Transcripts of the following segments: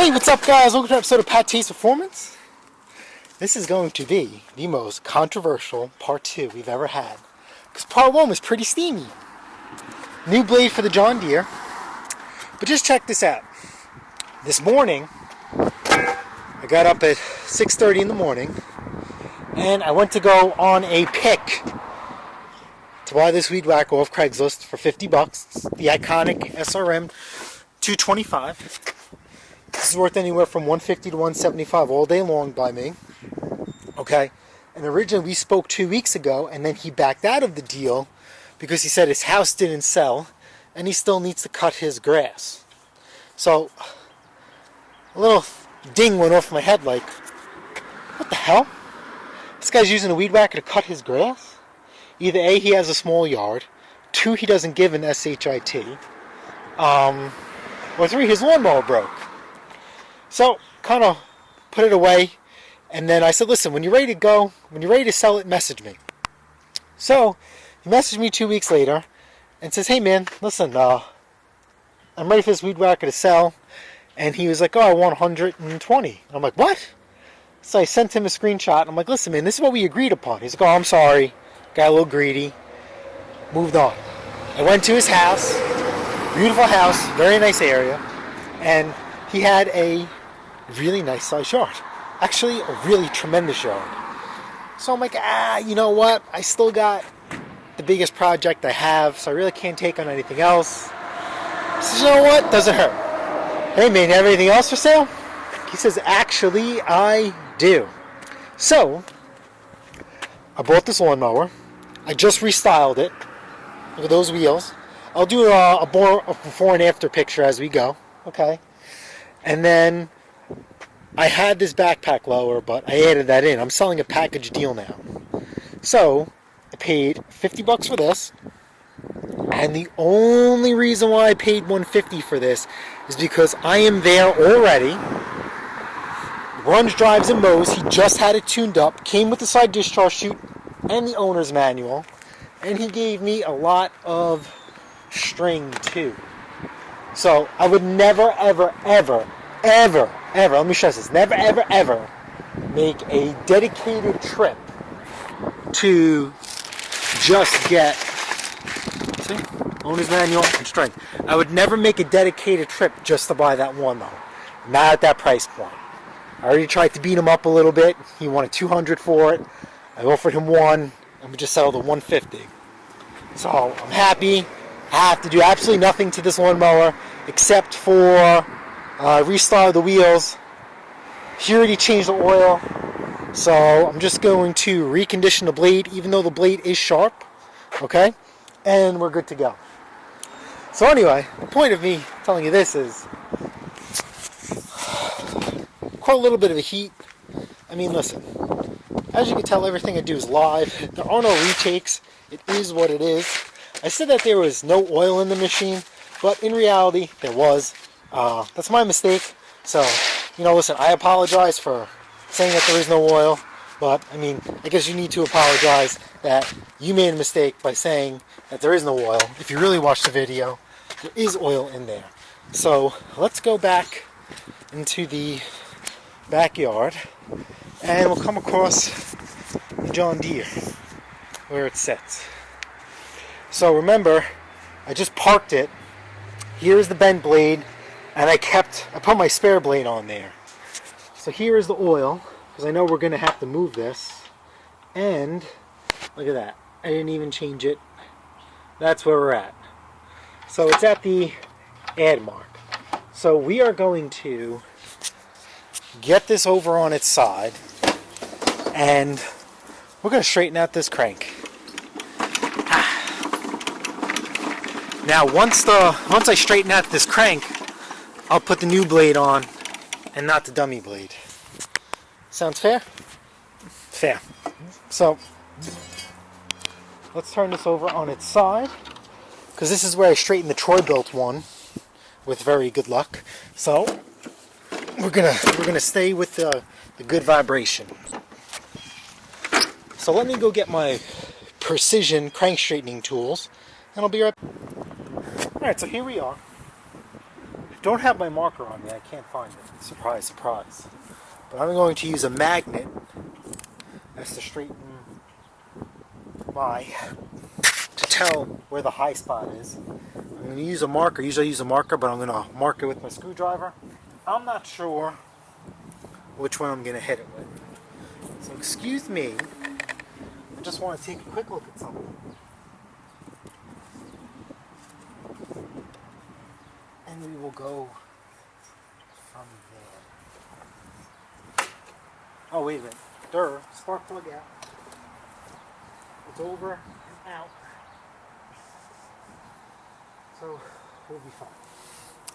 Hey, what's up guys? Welcome to an episode of PATTAY'S Performance. This is going to be the most controversial part 2 we've ever had. Because part 1 was pretty steamy. New blade for the John Deere. But just check this out. This morning, I got up at 6:30 in the morning and I went to go on a pick to buy this weed whacker off Craigslist for $50. The iconic SRM 225. This is worth anywhere from $150 to $175 all day long by me. Okay, and originally we spoke 2 weeks ago, and then he backed out of the deal because he said his house didn't sell, and he still needs to cut his grass. So a little ding went off my head, like, what the hell? This guy's using a weed whacker to cut his grass? Either A, he has a small yard, 2, he doesn't give an SHIT, or 3, his lawnmower broke. So, kind of put it away, and then I said, listen, when you're ready to go, when you're ready to sell it, message me. So, he messaged me 2 weeks later, and says, hey man, listen, I'm ready for this weed whacker to sell, and he was like, oh, I want 120. I'm like, what? So I sent him a screenshot, and I'm like, listen man, this is what we agreed upon. He's like, oh, I'm sorry, got a little greedy, moved on. I went to his house, beautiful house, very nice area, and he had a really nice sized yard. Actually, a really tremendous yard. So I'm like, you know what? I still got the biggest project I have, so I really can't take on anything else. He says, you know what? Doesn't hurt. Hey man, you have anything else for sale? He says, actually, I do. So, I bought this lawnmower. I just restyled it. Look at those wheels. I'll do a before and after picture as we go. Okay. And then I had this backpack lower, but I added that in. I'm selling a package deal now. So I paid $50 for this. And the only reason why I paid $150 for this is because I am there already. Runs, drives, and mows. He just had it tuned up. Came with the side discharge chute and the owner's manual. And he gave me a lot of string too. So I would never, ever, let me stress this, never, ever make a dedicated trip to just get, see, owner's manual and string. I would never make a dedicated trip just to buy that one though. Not at that price point. I already tried to beat him up a little bit. He wanted $200 for it. I offered him $100, and we just settled at $150. So I'm happy. I have to do absolutely nothing to this lawnmower except for restyle the wheels. He already changed the oil, so I'm just going to recondition the blade, even though the blade is sharp. Okay, and we're good to go. So anyway, the point of me telling you this is quite a little bit of a heat. I mean, listen, as you can tell, everything I do is live. There are no retakes. It is what it is. I said that there was no oil in the machine, but in reality, there was. That's my mistake. So, you know, listen, I apologize for saying that there is no oil, but, I mean, I guess you need to apologize that you made a mistake by saying that there is no oil. If you really watch the video, there is oil in there. So, let's go back into the backyard, and we'll come across the John Deere, where it sits. So remember, I just parked it. Here's the bent blade, and I put my spare blade on there. So here is the oil, because I know we're going to have to move this. And look at that. I didn't even change it. That's where we're at. So it's at the add mark. So we are going to get this over on its side, and we're going to straighten out this crank. Now, once I straighten out this crank, I'll put the new blade on and not the dummy blade. Sounds fair? Fair. So, let's turn this over on its side, because this is where I straightened the Troy-built one with very good luck. So, we're gonna stay with the good vibration. So let me go get my precision crank straightening tools, and I'll be right back. Alright, so here we are. don't have my marker on me. I can't find it. Surprise, surprise. But I'm going to use a magnet as to straighten to tell where the high spot is. I'm going to use a marker. Usually I use a marker, but I'm going to mark it with my screwdriver. I'm not sure which one I'm going to hit it with. So excuse me. I just want to take a quick look at something. And we will go from there. Oh, wait a minute. Spark plug out. It's over and out. So we'll be fine.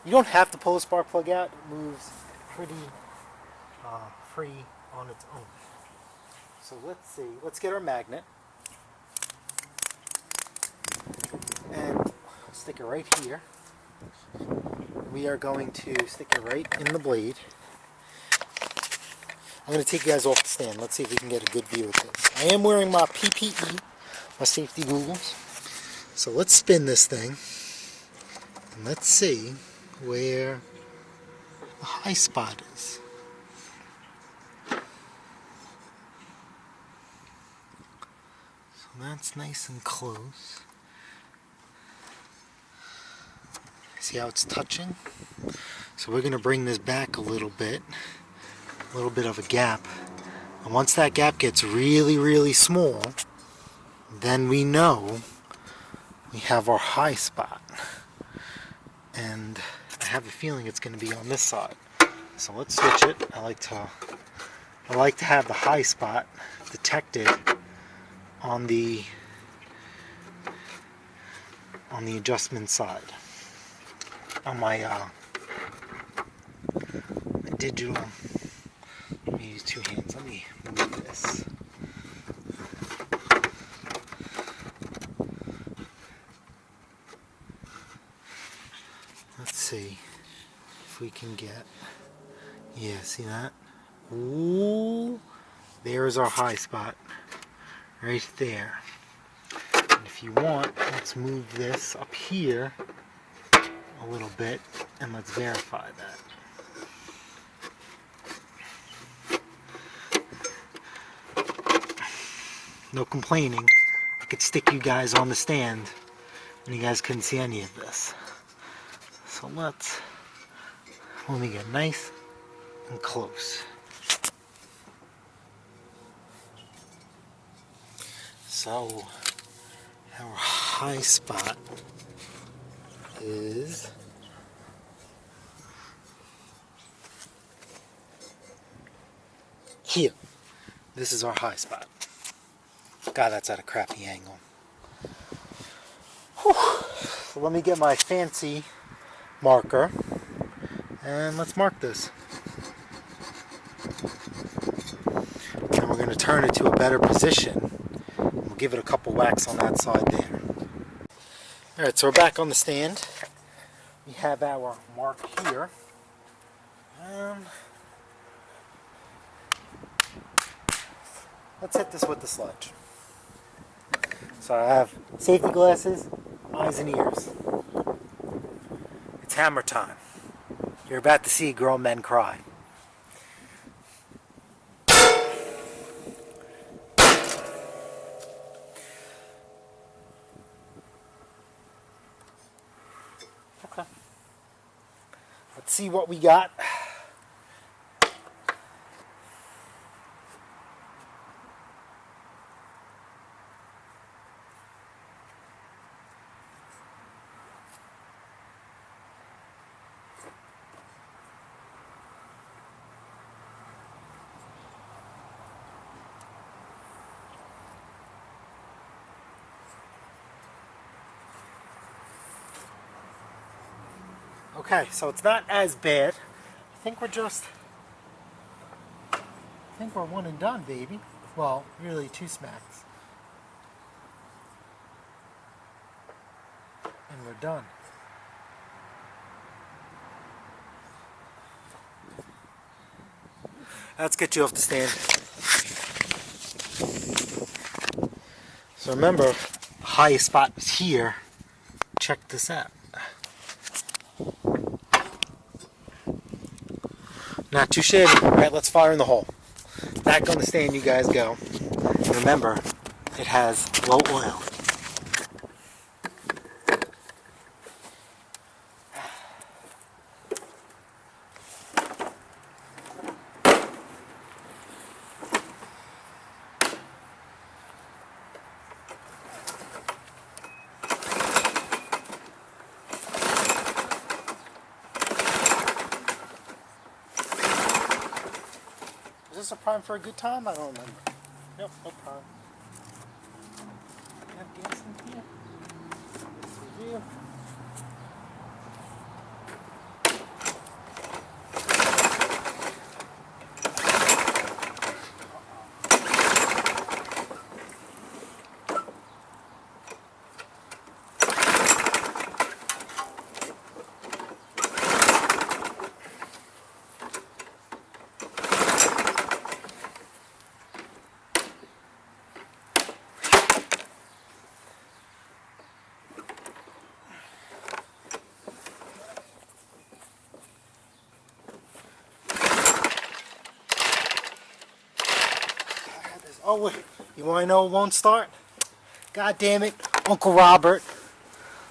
You don't have to pull the spark plug out. It moves pretty free on its own. So let's see. Let's get our magnet. And stick it right here. We are going to stick it right in the blade. I'm going to take you guys off the stand. Let's see if we can get a good view of this. I am wearing my PPE, my safety goggles. So let's spin this thing. And let's see where the high spot is. So that's nice and close. See how it's touching? So we're going to bring this back a little bit of a gap. And once that gap gets really, really small, then we know we have our high spot. And I have a feeling it's going to be on this side. So let's switch it. I like to have the high spot detected on the adjustment side. On my digital. Let me use two hands. Let me move this. Let's see if we can get. Yeah, see that? Ooh, there's our high spot right there. And if you want, let's move this up here a little bit and let's verify that. No complaining. I could stick you guys on the stand and you guys couldn't see any of this. So let me get nice and close. So our high spot is here. This is our high spot. God, that's at a crappy angle. Whew. So let me get my fancy marker and let's mark this. And we're going to turn it to a better position. We'll give it a couple whacks on that side there. Alright, so we're back on the stand. We have our mark here. Let's hit this with the sledge. So I have safety glasses, eyes and ears. It's hammer time. You're about to see grown men cry. Okay. Let's see what we got. Okay, so it's not as bad. I think we're one and done, baby. Well, really 2 smacks. And we're done. Let's get you off the stand. So remember, the highest spot was here. Check this out. Not too shitty. Alright, let's fire in the hole. Back on the stand you guys go. Remember, it has low oil. Is this a prime for a good time? I don't remember. Nope, no prime. Have gas in here? Let's review. Oh wait, you want to know it won't start? God damn it, Uncle Robert,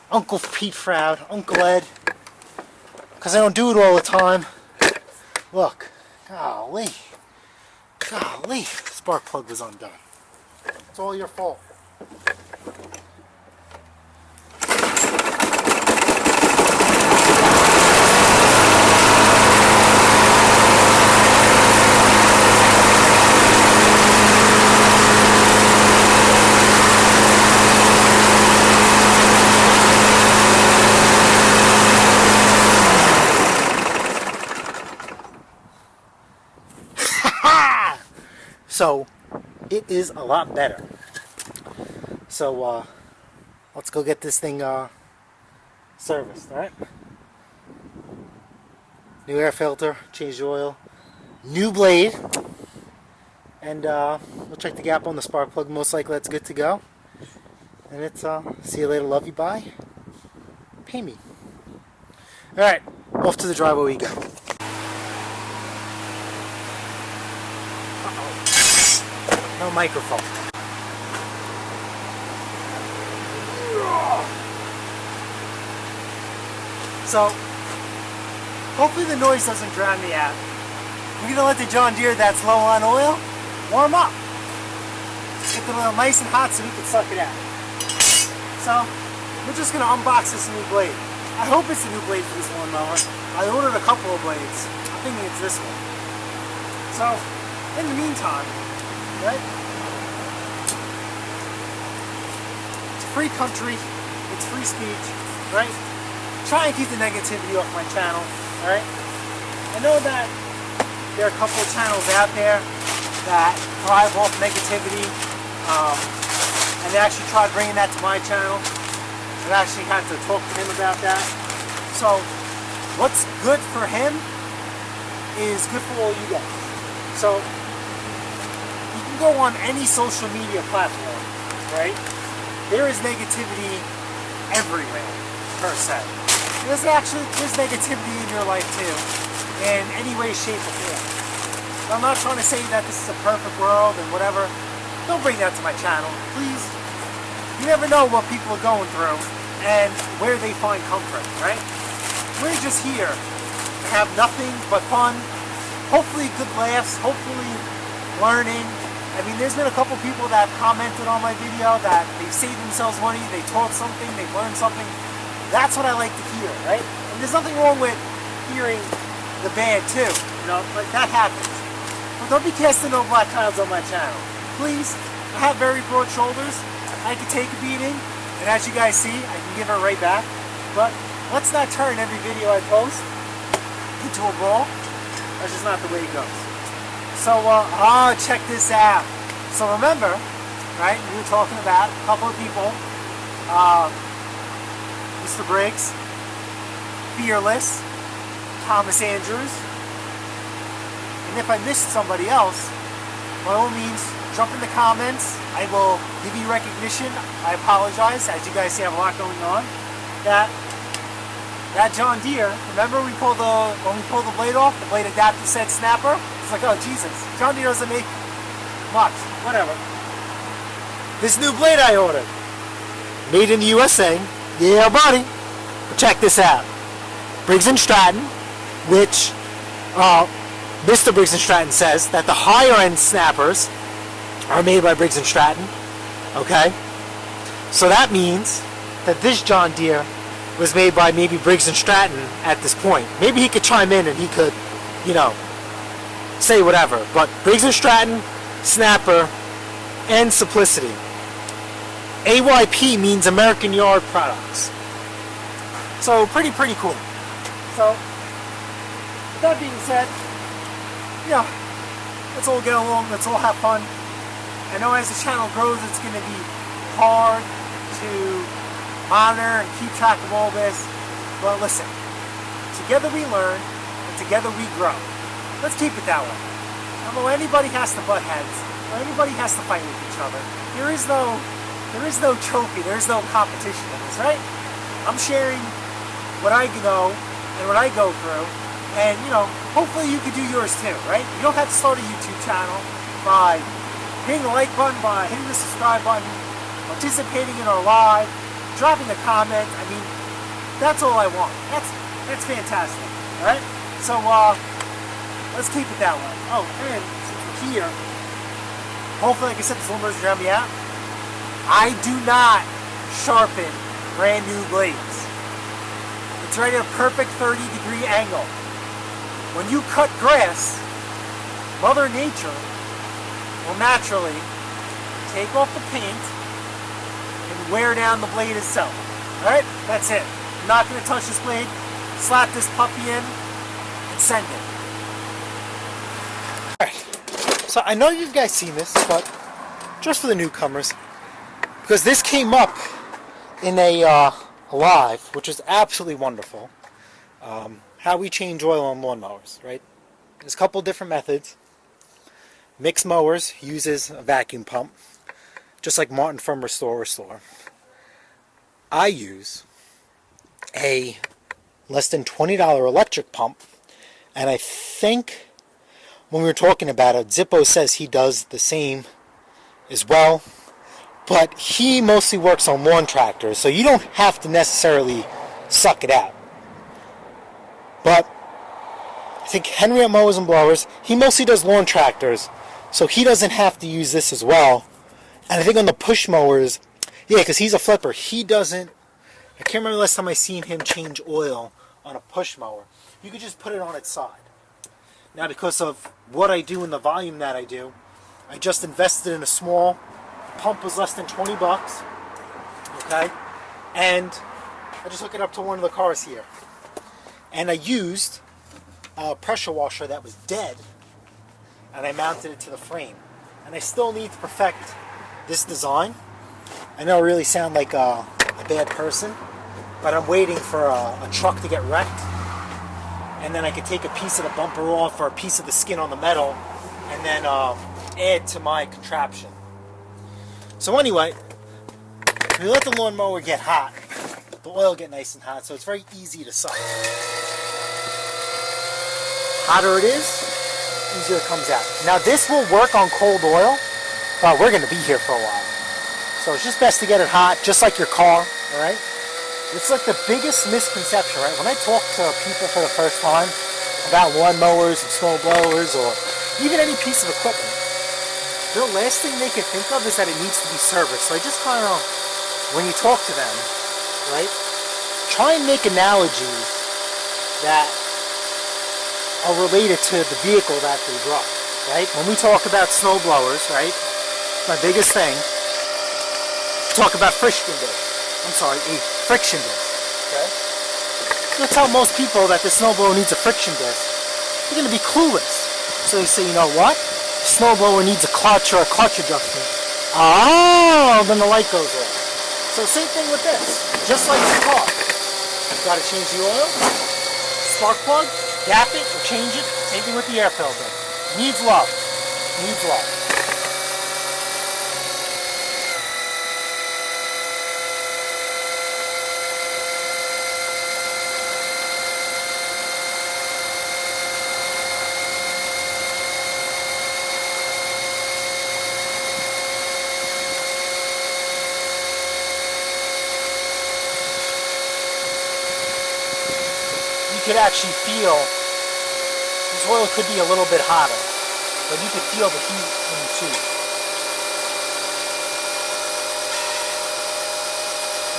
Uncle Pete Froud, Uncle Ed. Because I don't do it all the time. Look, golly, spark plug was undone. It's all your fault. So, it is a lot better. So, let's go get this thing serviced, alright? New air filter, change the oil, new blade, and we'll check the gap on the spark plug. Most likely that's good to go. And it's, see you later, love you, bye. Pay me. Alright, off to the driveway we go. No microphone. So, hopefully the noise doesn't drown me out. We're gonna let the John Deere that's low on oil warm up. Get the oil nice and hot so we can suck it out. So, we're just gonna unbox this new blade. I hope it's a new blade for this lawnmower. I ordered a couple of blades. I'm thinking it's this one. So, in the meantime, right? It's free country, it's free speech, right? Try and keep the negativity off my channel, alright? I know that there are a couple of channels out there that thrive off negativity, and they actually tried bringing that to my channel. I actually had to talk to him about that. So, what's good for him is good for all you guys. So, go on any social media platform, right? There is negativity everywhere, per se. There's negativity in your life too, in any way, shape, or form. I'm not trying to say that this is a perfect world and whatever. Don't bring that to my channel, please. You never know what people are going through and where they find comfort, right? We're just here to have nothing but fun, hopefully good laughs, hopefully learning. I mean, there's been a couple people that have commented on my video that they saved themselves money, they taught something, they learned something. That's what I like to hear, right? And there's nothing wrong with hearing the bad too, you know, like that happens. But don't be casting no black clouds on my channel. Please, I have very broad shoulders. I can take a beating, and as you guys see, I can give it right back. But let's not turn every video I post into a brawl. That's just not the way it goes. So, check this out. So remember, right, we were talking about a couple of people, Mr. Briggs, Fearless, Thomas Andrews, and if I missed somebody else, by all means, jump in the comments. I will give you recognition. I apologize. As you guys see, I have a lot going on. That That John Deere, remember when we pulled the blade off, the blade adapter said snapper? It's like, oh Jesus, John Deere doesn't make much, whatever. This new blade I ordered, made in the USA, yeah buddy. But check this out. Briggs & Stratton, which Mr. Briggs & Stratton says that the higher end snappers are made by Briggs & Stratton, okay? So that means that this John Deere was made by maybe Briggs & Stratton at this point. Maybe he could chime in and he could, you know, say whatever. But Briggs & Stratton, snapper, and simplicity. AYP means American Yard Products. So pretty cool. So with that being said, yeah, let's all get along, let's all have fun. I know as the channel grows it's going to be hard to monitor and keep track of all this, but listen, together we learn and together we grow. Let's keep it that way. I don't know anybody has to butt heads or anybody has to fight with each other. There is no trophy, there is no competition in this, right? I'm sharing what I know and what I go through, and you know, hopefully you can do yours too, right? You don't have to start a YouTube channel by hitting the like button, by hitting the subscribe button, participating in our live, dropping a comment. I mean, that's all I want. That's fantastic, all right? So let's keep it that way. Oh, and since we're here, hopefully, like I said, this lumber doesn't drown me out. I do not sharpen brand new blades. It's right at a perfect 30-degree angle. When you cut grass, Mother Nature will naturally take off the paint and wear down the blade itself. Alright? That's it. I'm not going to touch this blade, slap this puppy in, and send it. Alright. So I know you guys seen this, but just for the newcomers, because this came up in a live, which is absolutely wonderful. How we change oil on lawnmowers, right? There's a couple different methods. Mixed Mowers uses a vacuum pump, just like Martin from Restore. I use a less than $20 electric pump, and I think when we were talking about it, Zippo says he does the same as well, but he mostly works on lawn tractors, so you don't have to necessarily suck it out. But I think Henry at Mowers and Blowers, he mostly does lawn tractors, so he doesn't have to use this as well. And I think on the push mowers, yeah, because he's a flipper, he doesn't, I can't remember the last time I seen him change oil on a push mower. You could just put it on its side. Now because of what I do and the volume that I do, I just invested in a small, the pump was less than 20 bucks, okay? And I just hooked it up to one of the cars here. And I used a pressure washer that was dead, and I mounted it to the frame. And I still need to perfect this design. I know I really sound like a bad person, but I'm waiting for a truck to get wrecked, and then I could take a piece of the bumper off or a piece of the skin on the metal and then add to my contraption. So anyway, when you let the lawnmower get hot, the oil get nice and hot, so it's very easy to suck. Hotter it is, easier it comes out. Now this will work on cold oil, but we're going to be here for a while. So it's just best to get it hot, just like your car, alright? It's like the biggest misconception, right? When I talk to people for the first time about lawn mowers and snow blowers or even any piece of equipment, the last thing they can think of is that it needs to be serviced. So I just kind of, when you talk to them, right, try and make analogies that are related to the vehicle that they drive, right? When we talk about snow blowers, right, my biggest thing, talk about friction disc. I'm sorry, a friction disc, okay? You'll tell most people that the snowblower needs a friction disc. They're going to be clueless. So they say, you know what? The snowblower needs a clutch or a clutch adjustment. Oh, then the light goes off. So same thing with this. Just like the car. You've got to change the oil, spark plug, gap it, or change it. Same thing with the air filter. Needs love. Needs love. could actually feel, this oil could be a little bit hotter, but you could feel the heat in the tube.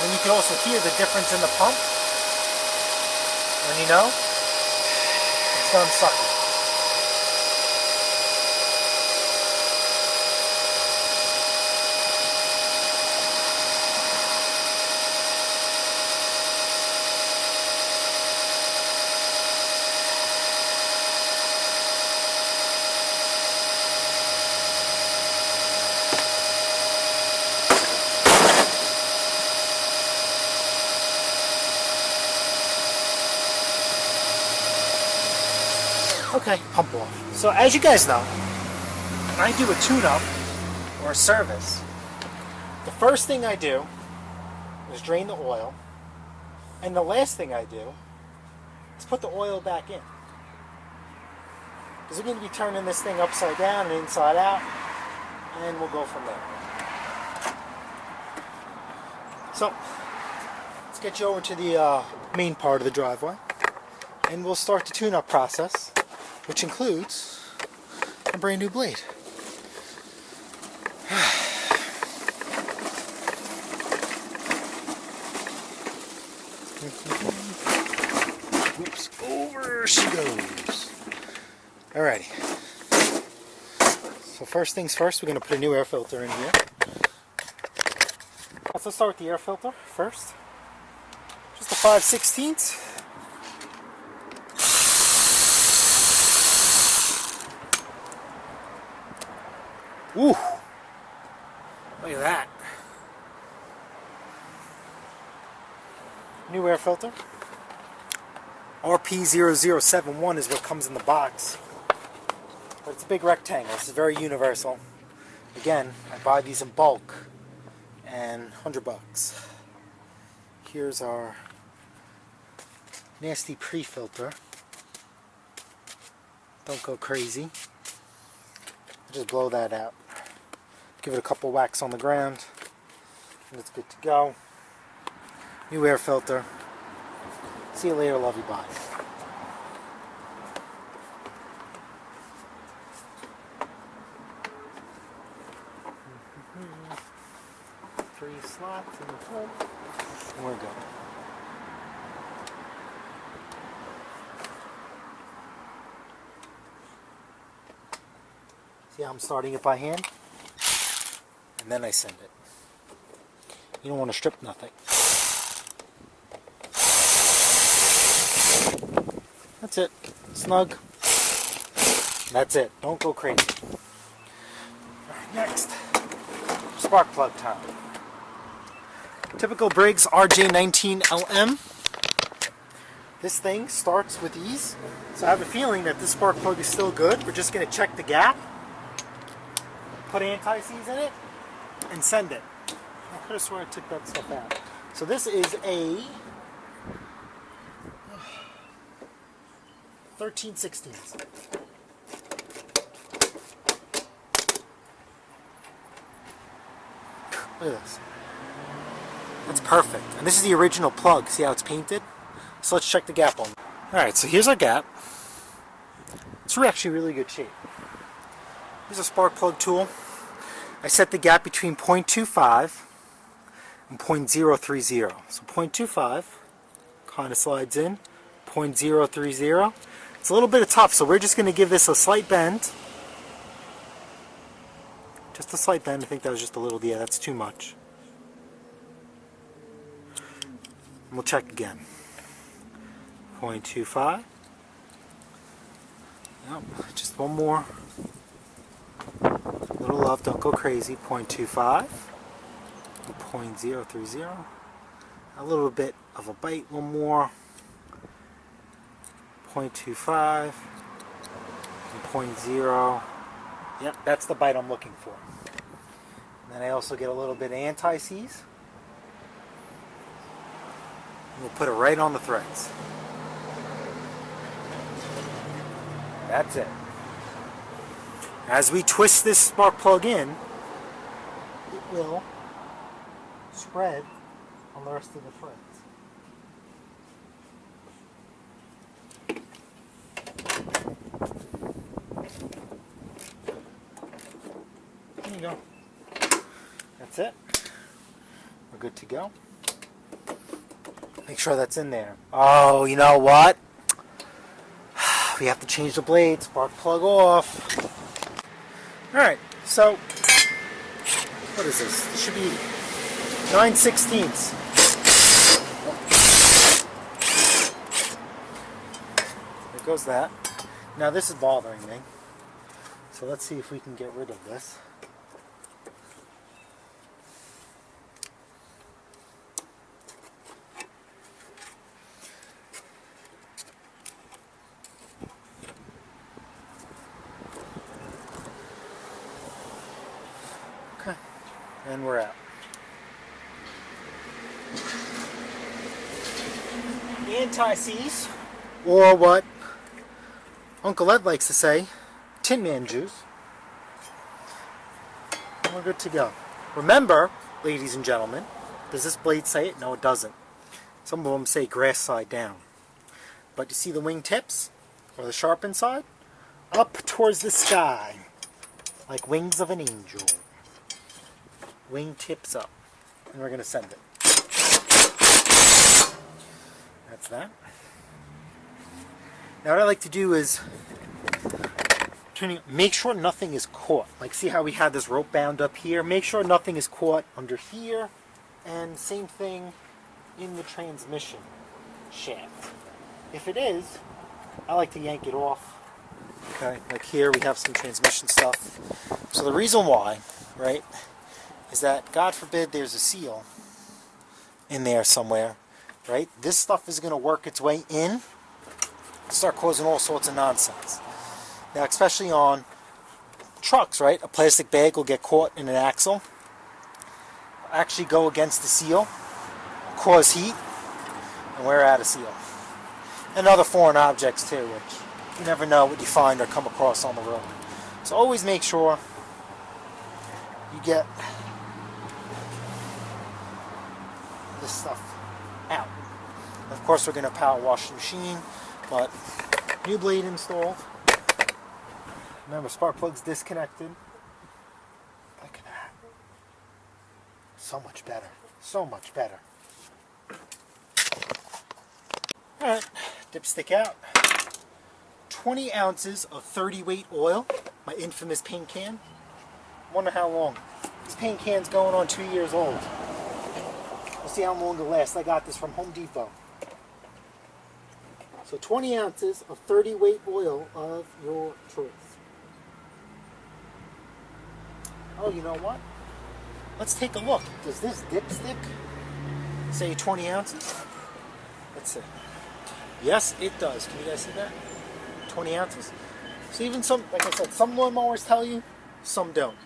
And you can also hear the difference in the pump when you know it's done sucking. Okay, pump off. So as you guys know, when I do a tune-up or a service, the first thing I do is drain the oil, and the last thing I do is put the oil back in. Because we're going to be turning this thing upside down and inside out, and we'll go from there. So, let's get you over to the main part of the driveway, and we'll start the tune-up process, which includes a brand new blade. Oops, over she goes. Alrighty. So first things first, we're going to put a new air filter in here. Let's start with the air filter first. Just a 5/16. Ooh, look at that. New air filter. RP0071 is what comes in the box. But it's a big rectangle. This is very universal. Again, I buy these in bulk and $100. Here's our nasty pre-filter. Don't go crazy. Just blow that out. Give it a couple whacks on the ground, and it's good to go. New air filter. See you later, love you, bye. Three slots in the pump, and we're good. See how I'm starting it by hand? And then I send it. You don't want to strip nothing. That's it. Snug. That's it. Don't go crazy. Alright, next. Spark plug time. Typical Briggs RJ19LM. This thing starts with ease. So I have a feeling that this spark plug is still good. We're just going to check the gap. Put anti-seize in it. And send it. I could have sworn I took that stuff out. So this is a 13/16. Look at this. That's perfect. And this is the original plug. See how it's painted? So let's check the gap on it. Alright, so here's our gap. It's actually really good shape. Here's a spark plug tool. I set the gap between 0.25 and 0.030. So 0.25 kind of slides in. 0.030. It's a little bit tough, so we're just going to give this a slight bend. Just a slight bend. I think that was just a little, yeah, that's too much. And we'll check again. 0.25. Yep, just one more. Little love, don't go crazy. 0.25. 0.030. A little bit of a bite, one more. 0.25. And 0.0. Yep, that's the bite I'm looking for. And then I also get a little bit of anti-seize. We'll put it right on the threads. That's it. As we twist this spark plug in, it will spread on the rest of the threads. go. That's it. We're good to go. Make sure that's in there. Oh, you know what? We have to change the blade. Spark plug off. Alright, so what is this? This should be 9/16. There goes that. Now this is bothering me. So let's see if we can get rid of this. Okay, and we're out. Anti-seize, or what Uncle Ed likes to say, Tin Man juice. And we're good to go. Remember, ladies and gentlemen, does this blade say it? No, it doesn't. Some of them say grass side down. But you see the wing tips, or the sharpened side? Up towards the sky, like wings of an angel. Wing tips up. And we're going to send it. That's that. Now what I like to do is make sure nothing is caught. Like, see how we had this rope bound up here? Make sure nothing is caught under here, and same thing in the transmission shaft. If it is, I like to yank it off. Okay, like here we have some transmission stuff. So the reason why, right, is that God forbid there's a seal in there somewhere, right? This stuff is going to work its way in and start causing all sorts of nonsense. Now, especially on trucks, right? A plastic bag will get caught in an axle, actually go against the seal, cause heat, and wear out a seal. And other foreign objects too, which you never know what you find or come across on the road. So always make sure you get this stuff out. Of course, we're going to power wash the machine, but new blade installed. Remember, spark plug's disconnected. Look at that. So much better. So much better. Alright, dipstick out. 20 ounces of 30 weight oil. My infamous paint can. Wonder how long. This paint can's going on 2 years old. We'll see how long it lasts. I got this from Home Depot. So 20 ounces of 30 weight oil of your choice. Oh, you know what? Let's take a look. Does this dipstick say 20 ounces? Let's see. Yes, it does. Can you guys see that? 20 ounces. So even some, like I said, some lawnmowers tell you, some don't.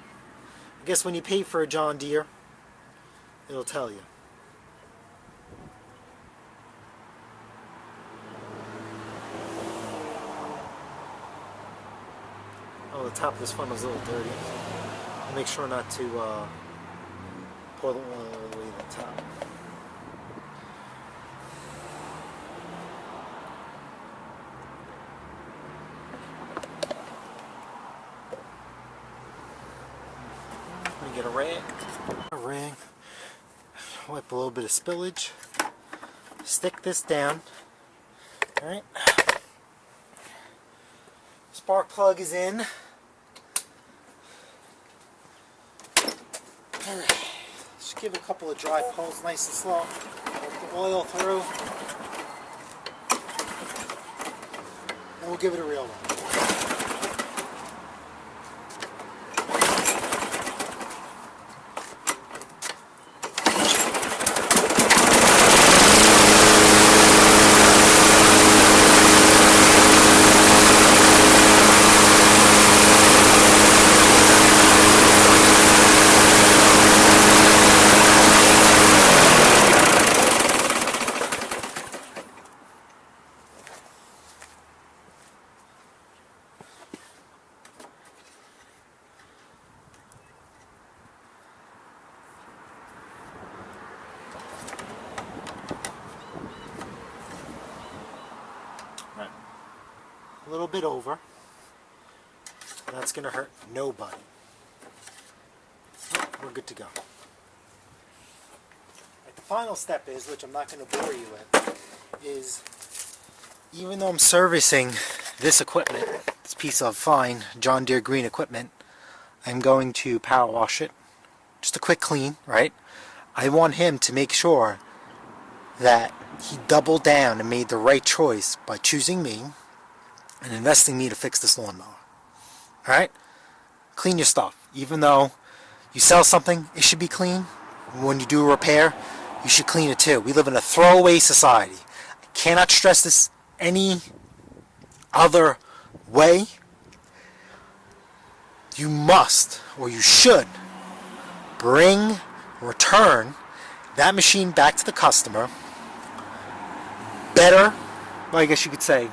I guess when you pay for a John Deere, it'll tell you. Oh, the top of this funnel's a little dirty. I'll make sure not to pour the oil all the way to the top. Let me get a rag. Wipe a little bit of spillage. Stick this down. Alright. Spark plug is in. Alright. Just give it a couple of dry pulls nice and slow. Work the oil through. And we'll give it a real one. A little bit over. That's going to hurt nobody. we're good to go. The final step is, which I'm not going to bore you with, is even though I'm servicing this equipment, this piece of fine John Deere green equipment, I'm going to power wash it. Just a quick clean, right? I want him to make sure that he doubled down and made the right choice by choosing me and investing me to fix this lawnmower. Alright? Clean your stuff. Even though you sell something, it should be clean. When you do a repair, you should clean it too. We live in a throwaway society. I cannot stress this any other way. You must, or you should, return that machine back to the customer better, well, I guess you could say,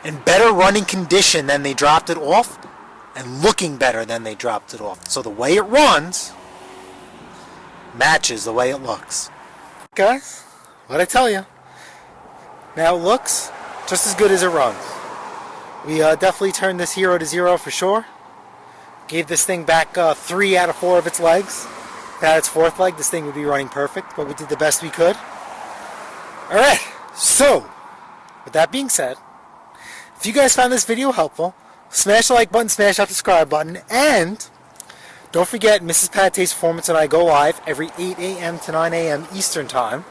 in better running condition than they dropped it off, and looking better than they dropped it off. So the way it runs matches the way it looks. Guys, what'd I tell you? Now it looks just as good as it runs. We definitely turned this hero to zero for sure. Gave this thing back 3 out of 4 of its legs. If it had its 4th leg, this thing would be running perfect, but we did the best we could. Alright, so, with that being said, if you guys found this video helpful, smash the like button, smash that subscribe button, and don't forget, Mrs. Pattay's Performance and I go live every 8 a.m. to 9 a.m. Eastern Time.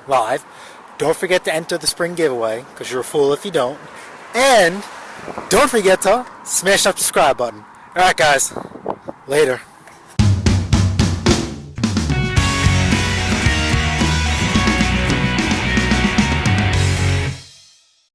Live. Don't forget to enter the spring giveaway, because you're a fool if you don't. And don't forget to smash that subscribe button. Alright guys, later.